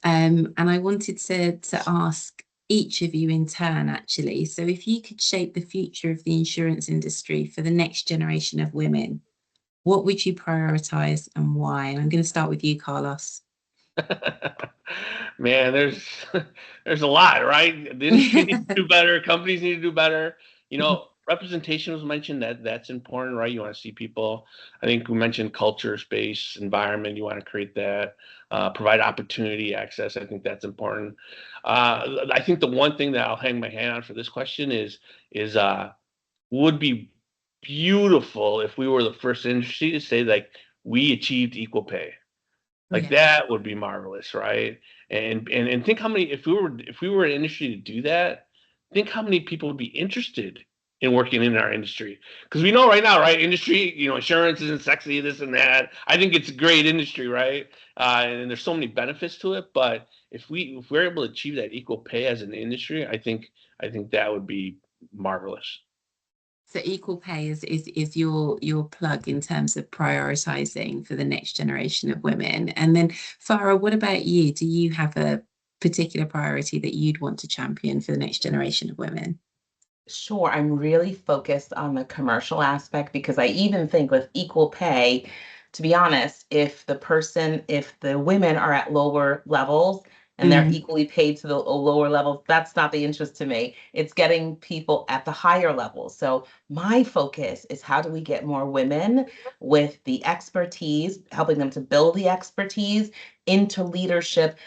And I wanted to ask each of you in turn, actually. So if you could shape the future of the insurance industry for the next generation of women, what would you prioritize and why? And I'm going to start with you, Carlos. Man, there's a lot, right? The industry needs to do better. Companies need to do better. Representation was mentioned. That's important, right? You want to see people. I think we mentioned culture, space, environment. You want to create that. Provide opportunity, access. I think that's important. I think the one thing that I'll hang my hand on for this question is would be beautiful if we were the first industry to say like we achieved equal pay. Like that would be marvelous, right? And think how many if we were an industry to do that, think how many people would be interested in working in our industry. Because we know right now, right, industry, insurance isn't sexy, this and that. I think it's a great industry, right? And there's so many benefits to it. But if we're able to achieve that equal pay as an industry, I think that would be marvelous. So equal pay is your plug in terms of prioritizing for the next generation of women. And then Farah, what about you? Do you have a particular priority that you'd want to champion for the next generation of women? Sure, I'm really focused on the commercial aspect because I even think with equal pay, to be honest, if the women are at lower levels and they're equally paid to the lower levels, that's not the interest to me. It's getting people at the higher levels. So my focus is how do we get more women with the expertise, helping them to build the expertise into leadership.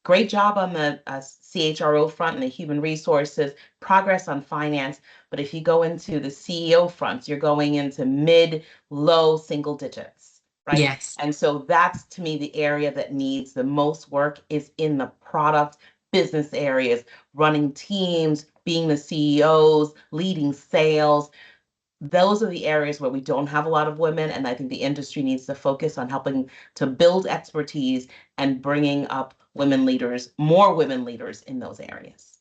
Great job on the CHRO front and the human resources, progress on finance. But if you go into the CEO fronts, you're going into low single digits, right? Yes. And so that's, to me, the area that needs the most work is in the product business areas, running teams, being the CEOs, leading sales. Those are the areas where we don't have a lot of women, and I think the industry needs to focus on helping to build expertise and bringing up more women leaders in those areas.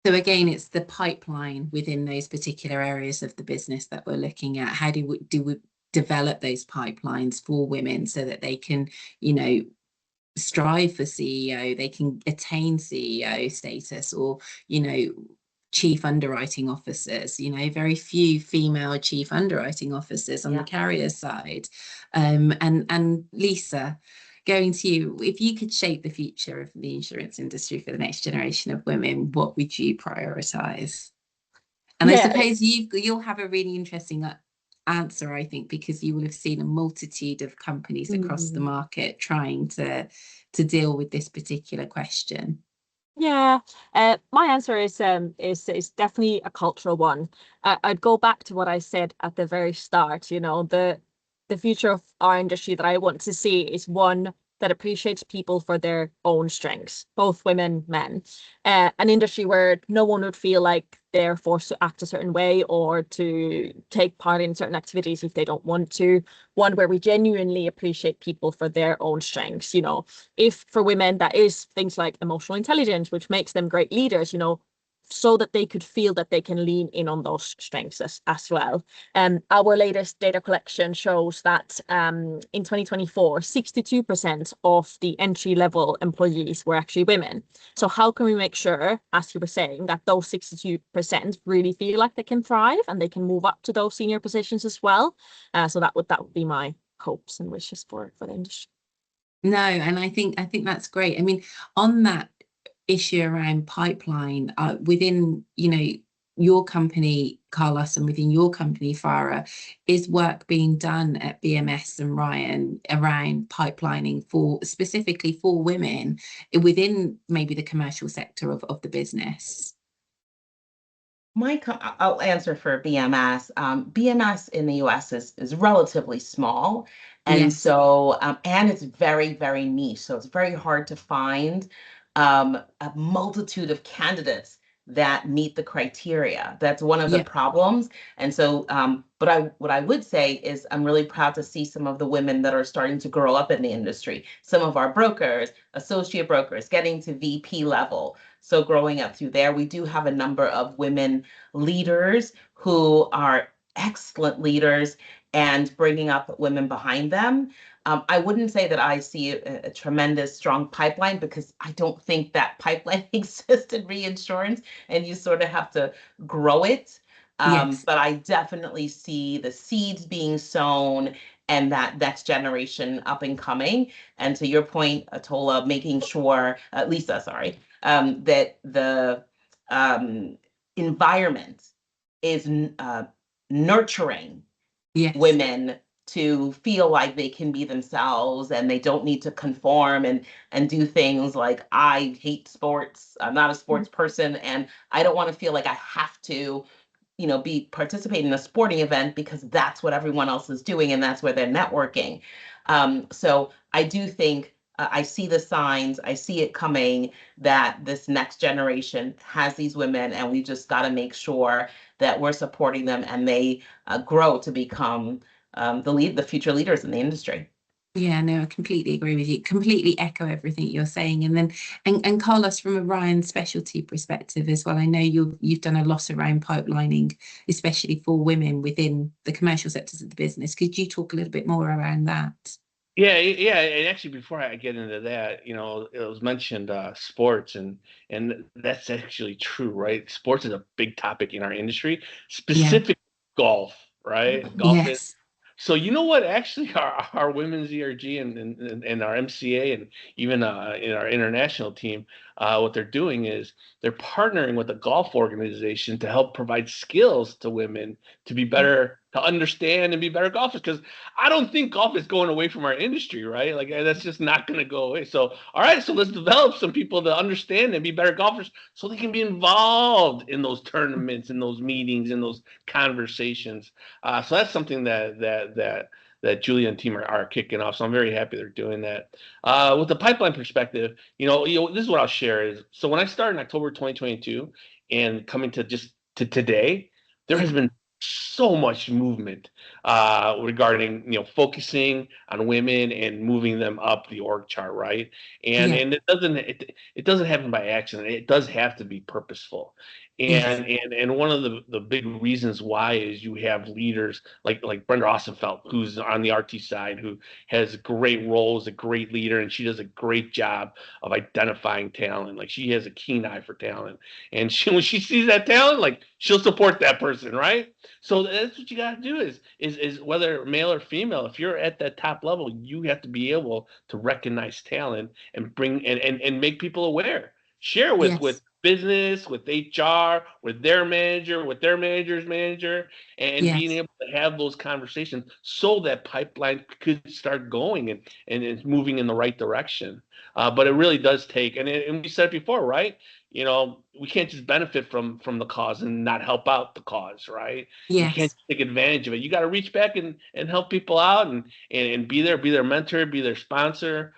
So again, it's the pipeline within those particular areas of the business that we're looking at. How do we develop those pipelines for women so that they can, strive for CEO, they can attain CEO status, or, chief underwriting officers, very few female chief underwriting officers on the carrier side. And Lisa, going to you, if you could shape the future of the insurance industry for the next generation of women, what would you prioritize? And I suppose you'll have a really interesting answer, I think, because you will have seen a multitude of companies across the market trying to deal with this particular question. Yeah, my answer is definitely a cultural one. I'd go back to what I said at the very start. The future of our industry that I want to see is one that appreciates people for their own strengths, both women, men. An industry where no one would feel like they're forced to act a certain way or to take part in certain activities if they don't want to. One where we genuinely appreciate people for their own strengths. If for women that is things like emotional intelligence, which makes them great leaders, so that they could feel that they can lean in on those strengths as well. Our latest data collection shows that in 2024, 62% of the entry-level employees were actually women. So how can we make sure, as you were saying, that those 62% really feel like they can thrive and they can move up to those senior positions as well? So that would be my hopes and wishes for the industry. No, and I think that's great. I mean, on that issue around pipeline within your company, Carlos, and within your company, Farah, is work being done at BMS and Ryan around pipelining specifically for women within maybe the commercial sector of the business? I'll answer for BMS. BMS in the US is relatively small. And Yes. so, and it's very, very niche. So it's very hard to find a multitude of candidates that meet the criteria. That's one of the Yeah. problems. And so, what I would say is I'm really proud to see some of the women that are starting to grow up in the industry. Some of our brokers, associate brokers, getting to VP level. So growing up through there, we do have a number of women leaders who are excellent leaders and bringing up women behind them. I wouldn't say that I see a tremendous strong pipeline because I don't think that pipeline exists in reinsurance, and you sort of have to grow it. Yes. But I definitely see the seeds being sown and that next generation up and coming. And to your point, Atola, making sure, Lisa, sorry, that the environment is nurturing Yes. women to feel like they can be themselves and they don't need to conform and do things like I hate sports. I'm not a sports person and I don't want to feel like I have to be participating in a sporting event because that's what everyone else is doing and that's where they're networking. So I do think I see the signs, I see it coming that this next generation has these women, and we just got to make sure that we're supporting them and they grow to become the future leaders in the industry. Yeah, no, I completely agree with you. Completely echo everything you're saying. And then, and Carlos, from a Ryan specialty perspective as well, I know you've done a lot around pipelining, especially for women within the commercial sectors of the business. Could you talk a little bit more around that? Yeah. And actually, before I get into that, it was mentioned sports, and that's actually true, right? Sports is a big topic in our industry, Yeah. specific golf, right? Golf is. Yes. So you know what? Actually, our women's ERG and our MCA and even in our international team, what they're doing is they're partnering with a golf organization to help provide skills to women to be better, to understand and be better golfers. Because I don't think golf is going away from our industry, right? Like that's just not going to go away. So, all right, so let's develop some people to understand and be better golfers so they can be involved in those tournaments, in those meetings, in those conversations. So that's something that Julia and team are kicking off. So I'm very happy they're doing that. With the pipeline perspective, this is what I'll share is, so when I started in October 2022 and coming to just to today, there Yeah. has been so much movement regarding focusing on women and moving them up the org chart, right? And Yeah. and it doesn't happen by accident. It does have to be purposeful. Yes. And one of the big reasons why is you have leaders like Brenda Ossenfeld, who's on the RT side, who has a great role as a great leader, and she does a great job of identifying talent. Like she has a keen eye for talent, and when she sees that talent, like she'll support that person, right? So that's what you got to do is whether male or female, if you're at that top level, you have to be able to recognize talent and bring and make people aware. Share with Yes. business, with HR, with their manager, with their manager's manager, and being Yes. able to have those conversations so that pipeline could start going and it's moving in the right direction. But it really does take, and we said it before, right? We can't just benefit from the cause and not help out the cause, right? You can't Yes. take advantage of it. You got to reach back and help people out and be their mentor, be their sponsor,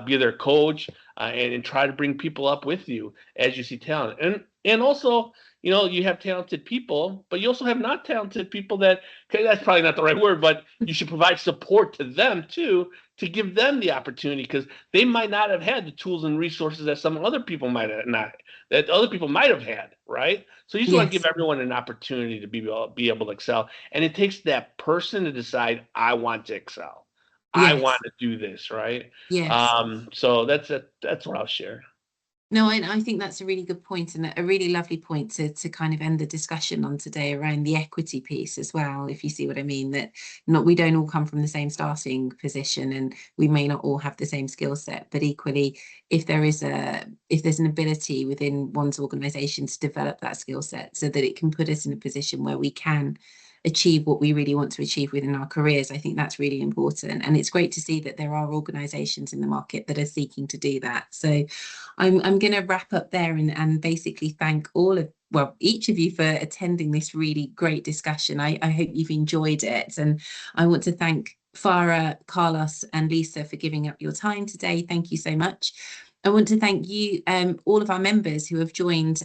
be their coach, and try to bring people up with you as you see talent. And also, you have talented people, but you also have not talented people that, okay, that's probably not the right word, but you should provide support to them too, to give them the opportunity, because they might not have had the tools and resources that some other people might have not, that other people might have had, right? So you just want to give Yes. everyone an opportunity to be able to excel. And it takes that person to decide, I want to excel. I want Yes. to do this, right? Yes. So that's it. That's what I'll share. No, I think that's a really good point and a really lovely point to kind of end the discussion on today around the equity piece as well, if you see what I mean, that we don't all come from the same starting position and we may not all have the same skill set, but equally, if there's an ability within one's organization to develop that skill set so that it can put us in a position where we can achieve what we really want to achieve within our careers. I think that's really important. And it's great to see that there are organisations in the market that are seeking to do that. So I'm going to wrap up there and basically thank each of you for attending this really great discussion. I hope you've enjoyed it. And I want to thank Farah, Carlos and Lisa for giving up your time today. Thank you so much. I want to thank you, all of our members who have joined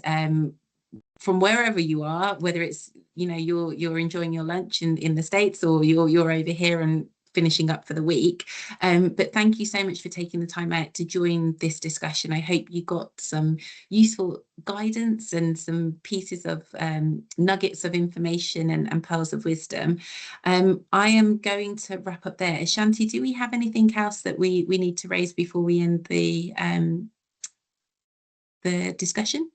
from wherever you are, whether it's, you're enjoying your lunch in the States, or you're over here and finishing up for the week. But thank you so much for taking the time out to join this discussion. I hope you got some useful guidance and some pieces of nuggets of information and pearls of wisdom. I am going to wrap up there. Shanti, do we have anything else that we need to raise before we end the discussion?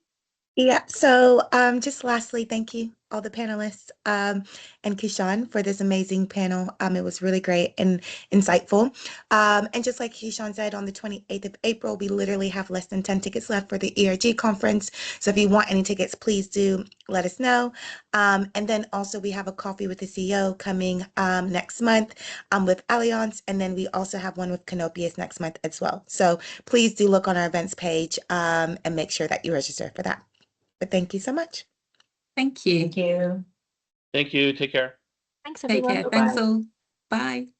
Yeah, so just lastly, thank you, all the panelists, and Kishan for this amazing panel. It was really great and insightful. And just like Kishan said, on the 28th of April, we literally have less than 10 tickets left for the ERG conference. So if you want any tickets, please do let us know. And then also we have a coffee with the CEO coming next month with Allianz. And then we also have one with Canopius next month as well. So please do look on our events page and make sure that you register for that. But thank you so much. Thank you. Thank you. Thank you. Take care. Thanks, Take everyone. care. Bye-bye. Thanks all. Bye.